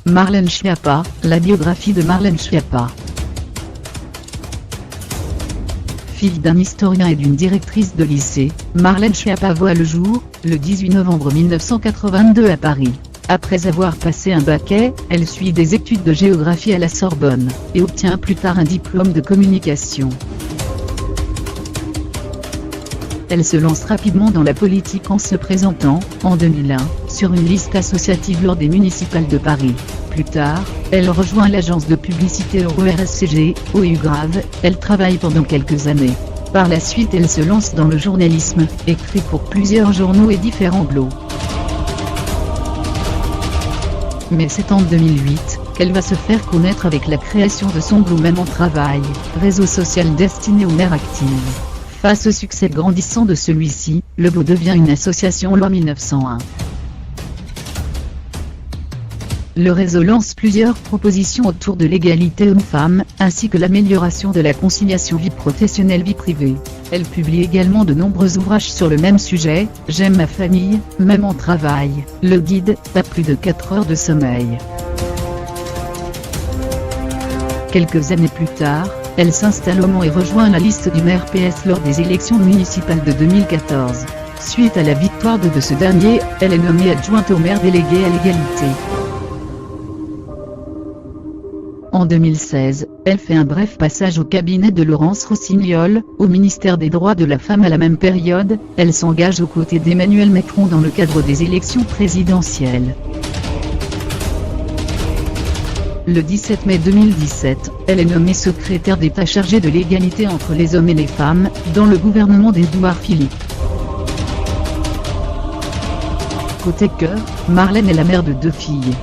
Marlène Schiappa, la biographie de Marlène Schiappa. Fille d'un historien et d'une directrice de lycée, Marlène Schiappa voit le jour, le 18 novembre 1982 à Paris. Après avoir passé un baccalauréat, elle suit des études de géographie à la Sorbonne, et obtient plus tard un diplôme de communication. Elle se lance rapidement dans la politique en se présentant, en 2001, sur une liste associative lors des municipales de Paris. Plus tard, elle rejoint l'agence de publicité EuroRSCG, au Grave, elle travaille pendant quelques années. Par la suite elle se lance dans le journalisme, écrit pour plusieurs journaux et différents blogs. Mais c'est en 2008 qu'elle va se faire connaître avec la création de son blog Maman Travail, réseau social destiné aux mères actives. Face au succès grandissant de celui-ci, le blog devient une association loi 1901. Le réseau lance plusieurs propositions autour de l'égalité homme-femme, ainsi que l'amélioration de la conciliation vie professionnelle-vie privée. Elle publie également de nombreux ouvrages sur le même sujet, J'aime ma famille, Maman Travail, le guide, à plus de 4 heures de sommeil. Quelques années plus tard, elle s'installe au Mans et rejoint la liste du maire PS lors des élections municipales de 2014. Suite à la victoire de ce dernier, elle est nommée adjointe au maire délégué à l'égalité. En 2016, elle fait un bref passage au cabinet de Laurence Rossignol, au ministère des Droits de la Femme. À la même période, elle s'engage aux côtés d'Emmanuel Macron dans le cadre des élections présidentielles. Le 17 mai 2017, elle est nommée secrétaire d'État chargée de l'égalité entre les hommes et les femmes, dans le gouvernement d'Édouard Philippe. Côté cœur, Marlène est la mère de 2 filles.